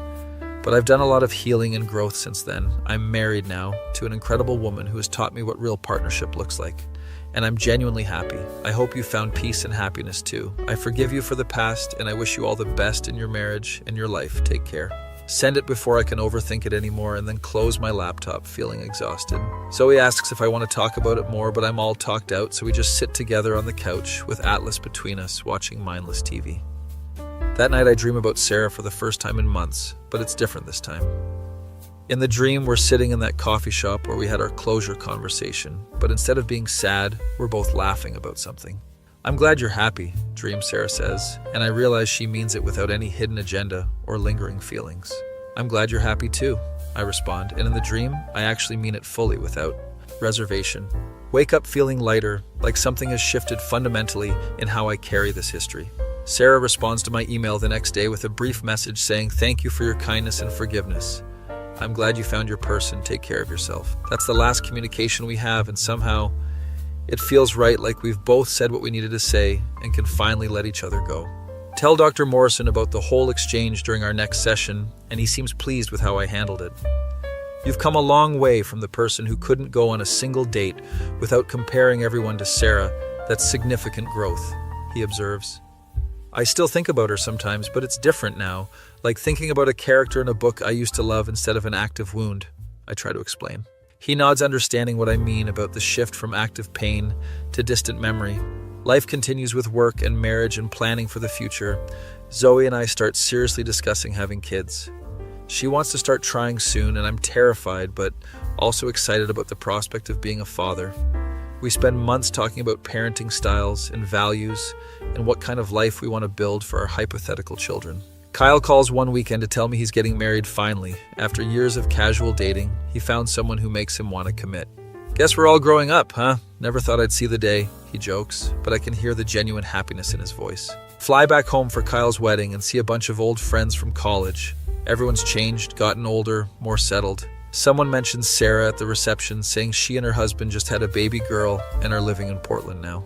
But I've done a lot of healing and growth since then. I'm married now to an incredible woman who has taught me what real partnership looks like. And I'm genuinely happy. I hope you found peace and happiness too. I forgive you for the past, and I wish you all the best in your marriage and your life. Take care. Send it before I can overthink it anymore, and then close my laptop feeling exhausted. Zoe asks if I want to talk about it more, but I'm all talked out, so we just sit together on the couch with Atlas between us, watching mindless TV. That night I dream about Sarah for the first time in months, but it's different this time. In the dream, we're sitting in that coffee shop where we had our closure conversation, but instead of being sad, we're both laughing about something. I'm glad you're happy, Dream Sarah says, and I realize she means it without any hidden agenda or lingering feelings. I'm glad you're happy too, I respond, and in the dream, I actually mean it fully without reservation. Wake up feeling lighter, like something has shifted fundamentally in how I carry this history. Sarah responds to my email the next day with a brief message saying, "Thank you for your kindness and forgiveness. I'm glad you found your person. Take care of yourself." That's the last communication we have, and somehow it feels right, like we've both said what we needed to say and can finally let each other go. Tell Dr. Morrison about the whole exchange during our next session, and he seems pleased with how I handled it. You've come a long way from the person who couldn't go on a single date without comparing everyone to Sarah. That's significant growth, he observes. I still think about her sometimes, but it's different now, like thinking about a character in a book I used to love instead of an active wound, I try to explain. He nods, understanding what I mean about the shift from active pain to distant memory. Life continues with work and marriage and planning for the future. Zoe and I start seriously discussing having kids. She wants to start trying soon, and I'm terrified, but also excited about the prospect of being a father. We spend months talking about parenting styles and values and what kind of life we want to build for our hypothetical children. Kyle calls one weekend to tell me he's getting married finally. After years of casual dating, he found someone who makes him want to commit. Guess we're all growing up, huh? Never thought I'd see the day, he jokes, but I can hear the genuine happiness in his voice. Fly back home for Kyle's wedding and see a bunch of old friends from college. Everyone's changed, gotten older, more settled. Someone mentions Sarah at the reception, saying she and her husband just had a baby girl and are living in Portland now.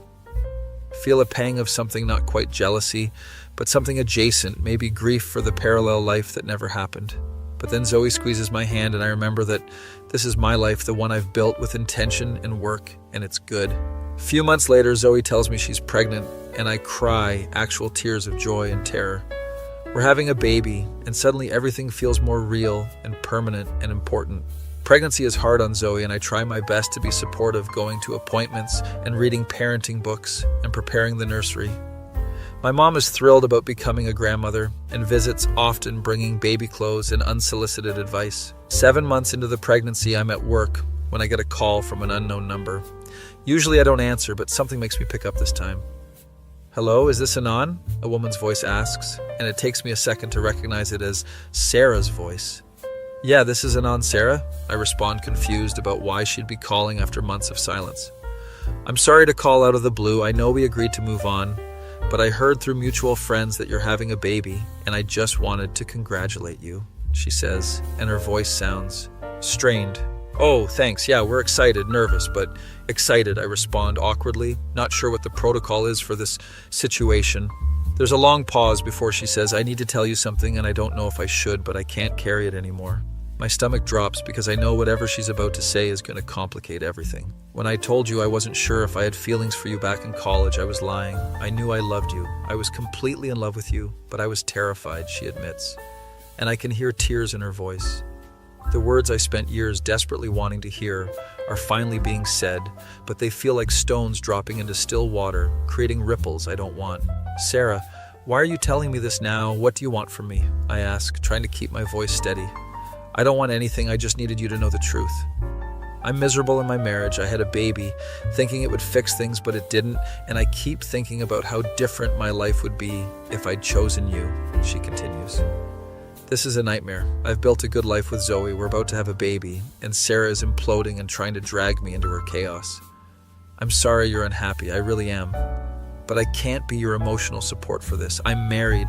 Feel a pang of something, not quite jealousy, but something adjacent, maybe grief for the parallel life that never happened. But then Zoe squeezes my hand, and I remember that this is my life, the one I've built with intention and work, and it's good. A few months later, Zoe tells me she's pregnant, and I cry, actual tears of joy and terror. We're having a baby, and suddenly everything feels more real and permanent and important. Pregnancy is hard on Zoe, and I try my best to be supportive, going to appointments and reading parenting books and preparing the nursery. My mom is thrilled about becoming a grandmother and visits often, bringing baby clothes and unsolicited advice. 7 months into the pregnancy, I'm at work when I get a call from an unknown number. Usually I don't answer, but something makes me pick up this time. "Hello, is this Anon?" a woman's voice asks, and it takes me a second to recognize it as Sarah's voice. "Yeah, this is Anon, Sarah," I respond, confused about why she'd be calling after months of silence. "I'm sorry to call out of the blue. I know we agreed to move on, but I heard through mutual friends that you're having a baby, and I just wanted to congratulate you," she says, and her voice sounds strained. "Oh, thanks. Yeah, we're excited, nervous, but excited," I respond awkwardly, not sure what the protocol is for this situation. There's a long pause before she says, "I need to tell you something, and I don't know if I should, but I can't carry it anymore." My stomach drops because I know whatever she's about to say is going to complicate everything. When I told you I wasn't sure if I had feelings for you back in college, I was lying. I knew I loved you. I was completely in love with you, but I was terrified, she admits. And I can hear tears in her voice. The words I spent years desperately wanting to hear are finally being said, but they feel like stones dropping into still water, creating ripples I don't want. "Sarah, why are you telling me this now? What do you want from me?" I ask, trying to keep my voice steady. "I don't want anything, I just needed you to know the truth. I'm miserable in my marriage. I had a baby, thinking it would fix things, but it didn't, and I keep thinking about how different my life would be if I'd chosen you," she continues. "This is a nightmare. I've built a good life with Zoe. We're about to have a baby, and Sarah is imploding and trying to drag me into her chaos. I'm sorry you're unhappy, I really am. But I can't be your emotional support for this. I'm married.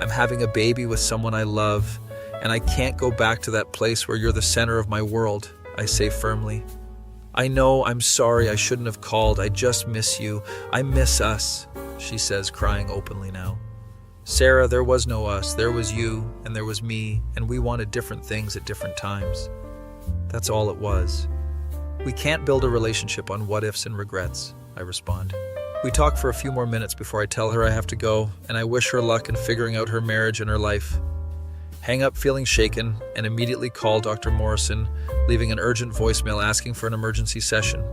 I'm having a baby with someone I love, and I can't go back to that place where you're the center of my world," I say firmly. "I know, I'm sorry, I shouldn't have called. I just miss you. I miss us," she says, crying openly now. Sarah, there was no us. There was you, and there was me, and we wanted different things at different times. That's all it was. We can't build a relationship on what-ifs and regrets, I respond. We talk for a few more minutes before I tell her I have to go, and I wish her luck in figuring out her marriage and her life. Hang up feeling shaken, and immediately call Dr. Morrison, leaving an urgent voicemail asking for an emergency session.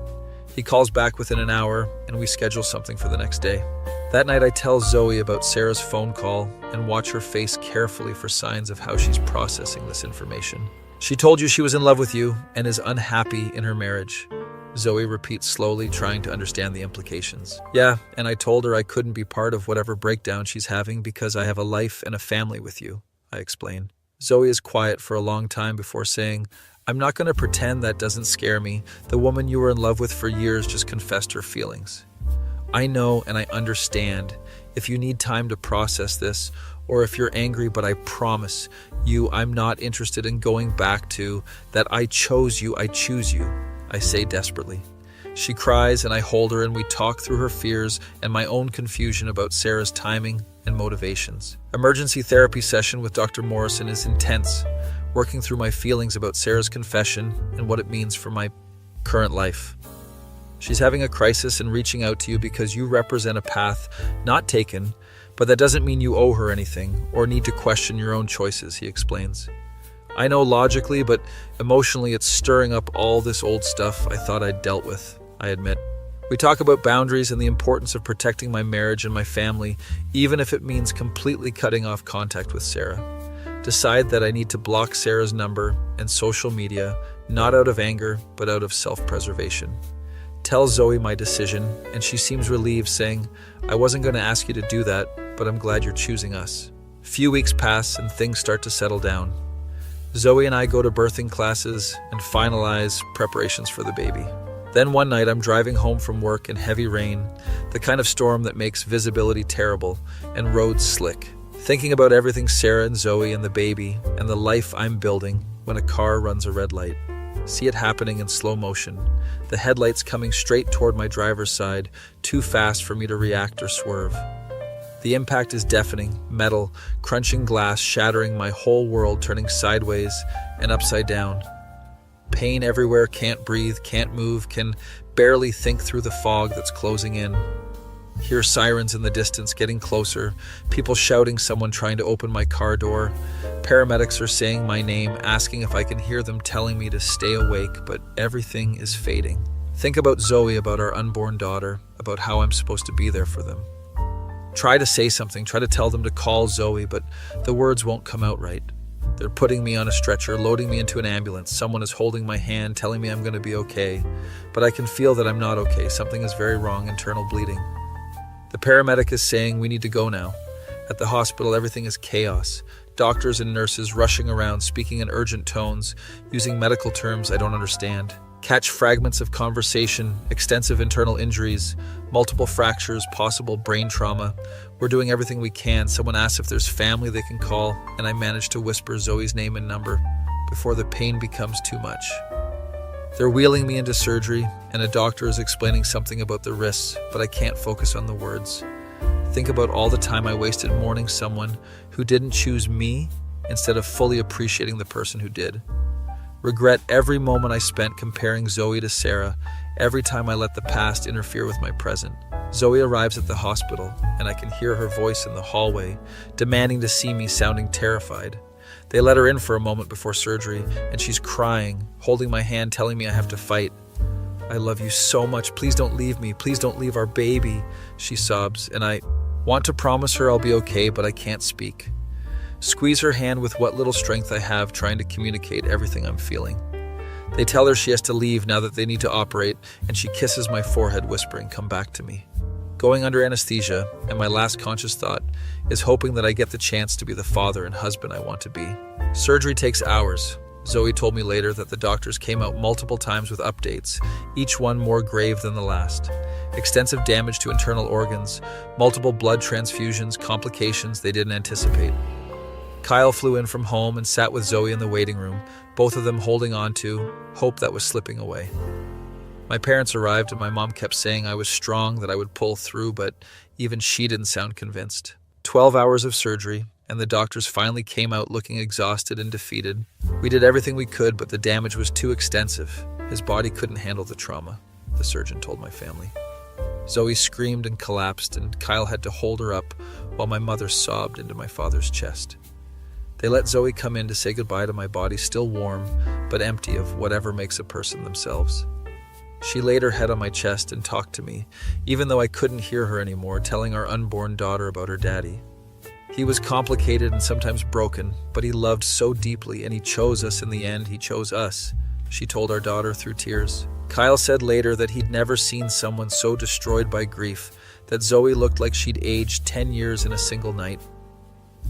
He calls back within an hour, and we schedule something for the next day. That night I tell Zoe about Sarah's phone call and watch her face carefully for signs of how she's processing this information. She told you she was in love with you and is unhappy in her marriage. Zoe repeats slowly, trying to understand the implications. Yeah, and I told her I couldn't be part of whatever breakdown she's having because I have a life and a family with you, I explain. Zoe is quiet for a long time before saying, I'm not going to pretend that doesn't scare me. The woman you were in love with for years just confessed her feelings. I know and I understand if you need time to process this, or if you're angry, but I promise you I'm not interested in going back to that I chose you, I choose you, I say desperately. She cries and I hold her and we talk through her fears and my own confusion about Sarah's timing and motivations. Emergency therapy session with Dr. Morrison is intense, working through my feelings about Sarah's confession and what it means for my current life. She's having a crisis and reaching out to you because you represent a path not taken, but that doesn't mean you owe her anything or need to question your own choices, he explains. I know logically, but emotionally it's stirring up all this old stuff I thought I'd dealt with, I admit. We talk about boundaries and the importance of protecting my marriage and my family, even if it means completely cutting off contact with Sarah. Decide that I need to block Sarah's number and social media, not out of anger, but out of self-preservation. Tell Zoe my decision, and she seems relieved, saying, I wasn't going to ask you to do that, but I'm glad you're choosing us. Few weeks pass and things start to settle down. Zoe and I go to birthing classes and finalize preparations for the baby. Then one night I'm driving home from work in heavy rain, the kind of storm that makes visibility terrible and roads slick. Thinking about everything Sarah and Zoe and the baby and the life I'm building when a car runs a red light. See it happening in slow motion, the headlights coming straight toward my driver's side, too fast for me to react or swerve. The impact is deafening, metal, crunching glass, shattering my whole world, turning sideways and upside down. Pain everywhere, can't breathe, can't move, can barely think through the fog that's closing in. Hear sirens in the distance, getting closer, people shouting, someone trying to open my car door. Paramedics are saying my name, asking if I can hear them telling me to stay awake, but everything is fading. Think about Zoe, about our unborn daughter, about how I'm supposed to be there for them. Try to say something, try to tell them to call Zoe, but the words won't come out right. They're putting me on a stretcher, loading me into an ambulance. Someone is holding my hand, telling me I'm going to be okay, but I can feel that I'm not okay. Something is very wrong, internal bleeding. The paramedic is saying we need to go now. At the hospital, everything is chaos. Doctors and nurses rushing around, speaking in urgent tones, using medical terms I don't understand. Catch fragments of conversation, extensive internal injuries, multiple fractures, possible brain trauma. We're doing everything we can. Someone asks if there's family they can call, and I manage to whisper Zoe's name and number before the pain becomes too much. They're wheeling me into surgery, and a doctor is explaining something about the risks, but I can't focus on the words. Think about all the time I wasted mourning someone who didn't choose me instead of fully appreciating the person who did. Regret every moment I spent comparing Zoe to Sarah, every time I let the past interfere with my present. Zoe arrives at the hospital, and I can hear her voice in the hallway, demanding to see me, sounding terrified. They let her in for a moment before surgery, and she's crying, holding my hand, telling me I have to fight. I love you so much. Please don't leave me. Please don't leave our baby, she sobs, and I want to promise her I'll be okay, but I can't speak. Squeeze her hand with what little strength I have, trying to communicate everything I'm feeling. They tell her she has to leave now that they need to operate, and she kisses my forehead, whispering, come back to me. Going under anesthesia, and my last conscious thought is hoping that I get the chance to be the father and husband I want to be. Surgery takes hours. Zoe told me later that the doctors came out multiple times with updates, each one more grave than the last. Extensive damage to internal organs, multiple blood transfusions, complications they didn't anticipate. Kyle flew in from home and sat with Zoe in the waiting room, both of them holding on to hope that was slipping away. My parents arrived and my mom kept saying I was strong, that I would pull through, but even she didn't sound convinced. 12 hours of surgery, and the doctors finally came out looking exhausted and defeated. We did everything we could, but the damage was too extensive. His body couldn't handle the trauma, the surgeon told my family. Zoe screamed and collapsed, and Kyle had to hold her up while my mother sobbed into my father's chest. They let Zoe come in to say goodbye to my body, still warm, but empty of whatever makes a person themselves. She laid her head on my chest and talked to me, even though I couldn't hear her anymore, telling our unborn daughter about her daddy. He was complicated and sometimes broken, but he loved so deeply, and he chose us in the end. He chose us, she told our daughter through tears. Kyle said later that he'd never seen someone so destroyed by grief, that Zoe looked like she'd aged 10 years in a single night.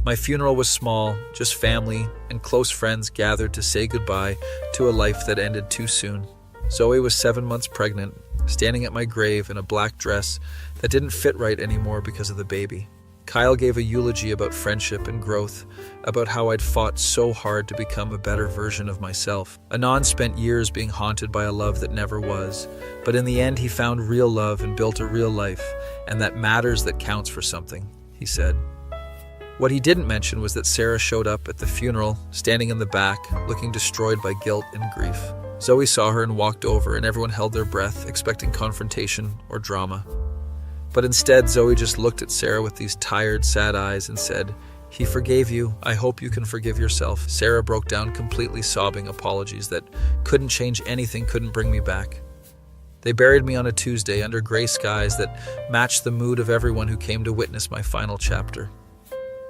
My funeral was small, just family and close friends gathered to say goodbye to a life that ended too soon. Zoe was 7 months pregnant, standing at my grave in a black dress that didn't fit right anymore because of the baby. Kyle gave a eulogy about friendship and growth, about how I'd fought so hard to become a better version of myself. Anon spent years being haunted by a love that never was, but in the end he found real love and built a real life, and that matters, that counts for something, he said. What he didn't mention was that Sarah showed up at the funeral, standing in the back, looking destroyed by guilt and grief. Zoe saw her and walked over, and everyone held their breath, expecting confrontation or drama. But instead, Zoe just looked at Sarah with these tired, sad eyes and said, "He forgave you. I hope you can forgive yourself." Sarah broke down completely, sobbing apologies that couldn't change anything, couldn't bring me back. They buried me on a Tuesday under gray skies that matched the mood of everyone who came to witness my final chapter.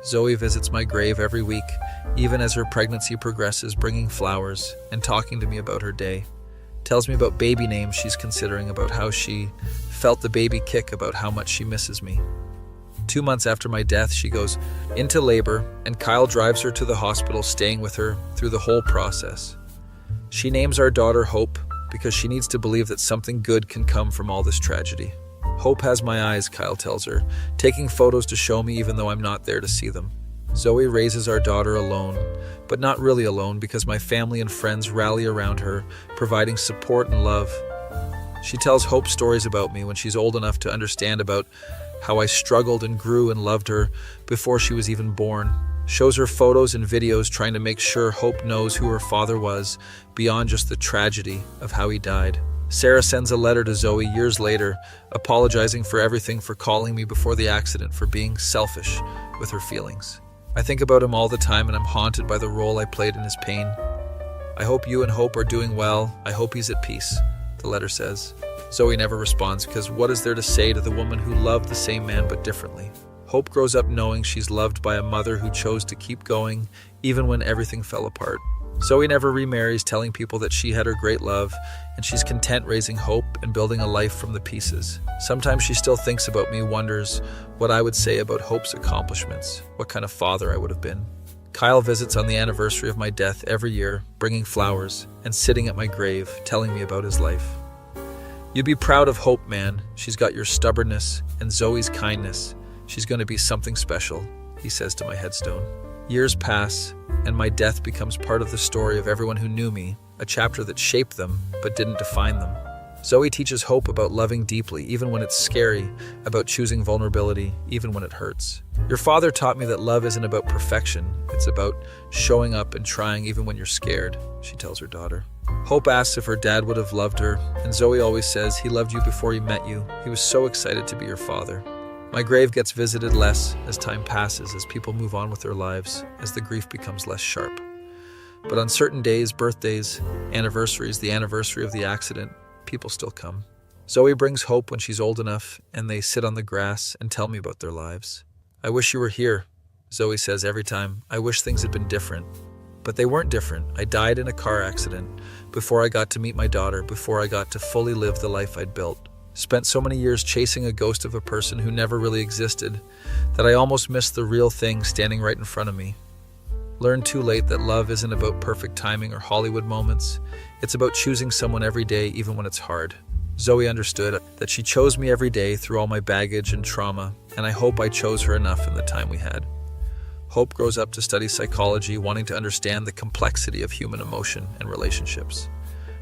Zoe visits my grave every week, even as her pregnancy progresses, bringing flowers and talking to me about her day. Tells me about baby names she's considering, about how she felt the baby kick, about how much she misses me. 2 months after my death, she goes into labor, and Kyle drives her to the hospital, staying with her through the whole process. She names our daughter Hope because she needs to believe that something good can come from all this tragedy. Hope has my eyes, Kyle tells her, taking photos to show me even though I'm not there to see them. Zoe raises our daughter alone, but not really alone, because my family and friends rally around her, providing support and love. She tells Hope stories about me when she's old enough to understand, about how I struggled and grew and loved her before she was even born. Shows her photos and videos, trying to make sure Hope knows who her father was, beyond just the tragedy of how he died. Sarah sends a letter to Zoe years later, apologizing for everything, for calling me before the accident, for being selfish with her feelings. I think about him all the time, and I'm haunted by the role I played in his pain. "I hope you and Hope are doing well. I hope he's at peace," the letter says. Zoe never responds, because what is there to say to the woman who loved the same man but differently? Hope grows up knowing she's loved by a mother who chose to keep going even when everything fell apart. Zoe never remarries, telling people that she had her great love, and she's content raising Hope and building a life from the pieces. Sometimes she still thinks about me, wonders what I would say about Hope's accomplishments, what kind of father I would have been. Kyle visits on the anniversary of my death every year, bringing flowers and sitting at my grave, telling me about his life. "You'd be proud of Hope, man. She's got your stubbornness and Zoe's kindness. She's going to be something special," he says to my headstone. Years pass, and my death becomes part of the story of everyone who knew me, a chapter that shaped them but didn't define them. Zoe teaches Hope about loving deeply, even when it's scary, about choosing vulnerability, even when it hurts. "Your father taught me that love isn't about perfection, it's about showing up and trying even when you're scared," she tells her daughter. Hope asks if her dad would have loved her, and Zoe always says, "He loved you before he met you. He was so excited to be your father." My grave gets visited less as time passes, as people move on with their lives, as the grief becomes less sharp. But on certain days, birthdays, anniversaries, the anniversary of the accident, people still come. Zoe brings Hope when she's old enough, and they sit on the grass and tell me about their lives. "I wish you were here," Zoe says every time. "I wish things had been different." But they weren't different. I died in a car accident before I got to meet my daughter, before I got to fully live the life I'd built. Spent so many years chasing a ghost of a person who never really existed that I almost missed the real thing standing right in front of me. Learned too late that love isn't about perfect timing or Hollywood moments. It's about choosing someone every day, even when it's hard. Zoe understood that she chose me every day through all my baggage and trauma, and I hope I chose her enough in the time we had. Hope grows up to study psychology, wanting to understand the complexity of human emotion and relationships.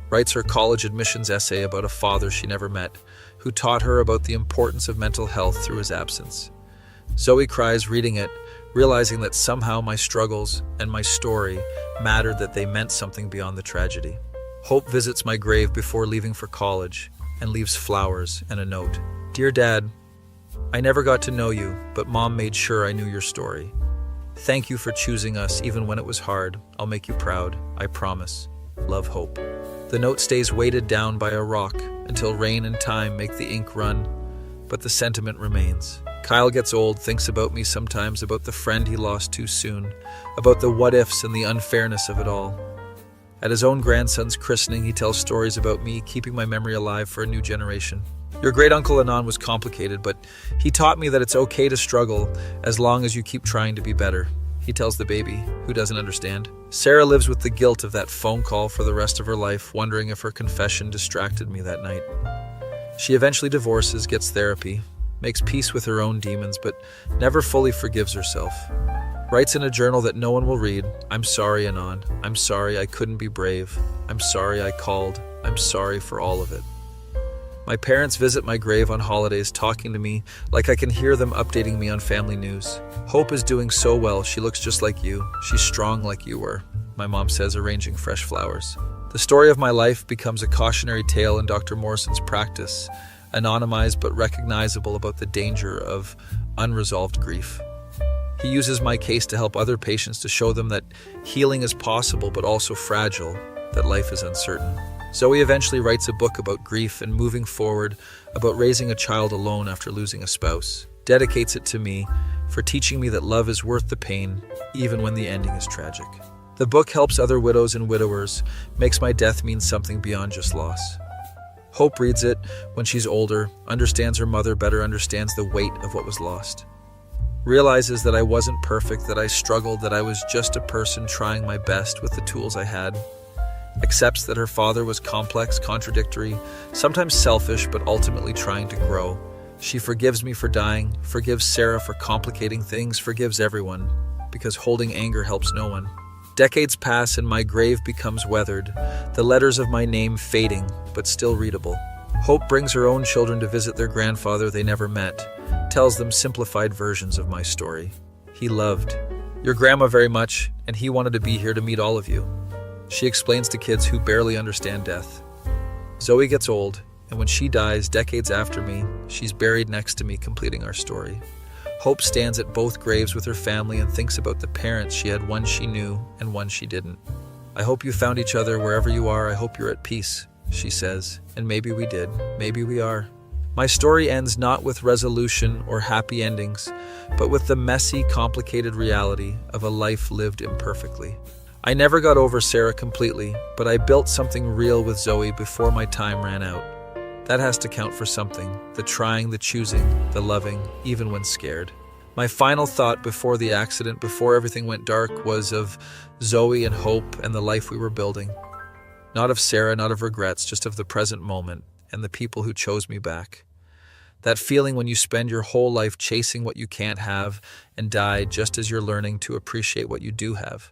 Writes her college admissions essay about a father she never met, who taught her about the importance of mental health through his absence. Zoe cries reading it, realizing that somehow my struggles and my story mattered, that they meant something beyond the tragedy. Hope visits my grave before leaving for college and leaves flowers and a note. Dear Dad, I never got to know you, but Mom made sure I knew your story. Thank you for choosing us even when it was hard. I'll make you proud, I promise. Love, Hope. The note stays weighted down by a rock until rain and time make the ink run, but the sentiment remains. Kyle gets old, thinks about me sometimes, about the friend he lost too soon, about the what-ifs and the unfairness of it all. At his own grandson's christening, he tells stories about me, keeping my memory alive for a new generation. Your great-uncle Anon was complicated, but he taught me that it's okay to struggle as long as you keep trying to be better. He tells the baby, who doesn't understand. Sarah lives with the guilt of that phone call for the rest of her life, wondering if her confession distracted me that night. She eventually divorces, gets therapy, makes peace with her own demons, but never fully forgives herself. Writes in a journal that no one will read, I'm sorry, Anon. I'm sorry I couldn't be brave. I'm sorry I called. I'm sorry for all of it. My parents visit my grave on holidays, talking to me like I can hear them updating me on family news. Hope is doing so well. She looks just like you. She's strong like you were, my mom says, arranging fresh flowers. The story of my life becomes a cautionary tale in Dr. Morrison's practice, anonymized but recognizable, about the danger of unresolved grief. He uses my case to help other patients, to show them that healing is possible but also fragile, that life is uncertain. Zoe eventually writes a book about grief and moving forward, about raising a child alone after losing a spouse. Dedicates it to me for teaching me that love is worth the pain, even when the ending is tragic. The book helps other widows and widowers, makes my death mean something beyond just loss. Hope reads it when she's older, understands her mother better, understands the weight of what was lost. Realizes that I wasn't perfect, that I struggled, that I was just a person trying my best with the tools I had. Accepts that her father was complex, contradictory, sometimes selfish, but ultimately trying to grow. She forgives me for dying, forgives Sarah for complicating things, forgives everyone, because holding anger helps no one. Decades pass and my grave becomes weathered, the letters of my name fading, but still readable. Hope brings her own children to visit their grandfather they never met, tells them simplified versions of my story. He loved your grandma very much, and he wanted to be here to meet all of you. She explains to kids who barely understand death. Zoe gets old, and when she dies decades after me, she's buried next to me, completing our story. Hope stands at both graves with her family and thinks about the parents she had, one she knew and one she didn't. I hope you found each other wherever you are. I hope you're at peace, she says. And maybe we did. Maybe we are. My story ends not with resolution or happy endings, but with the messy, complicated reality of a life lived imperfectly. I never got over Sarah completely, but I built something real with Zoe before my time ran out. That has to count for something. The trying, the choosing, the loving, even when scared. My final thought before the accident, before everything went dark, was of Zoe and Hope and the life we were building. Not of Sarah, not of regrets, just of the present moment and the people who chose me back. That feeling when you spend your whole life chasing what you can't have and die just as you're learning to appreciate what you do have.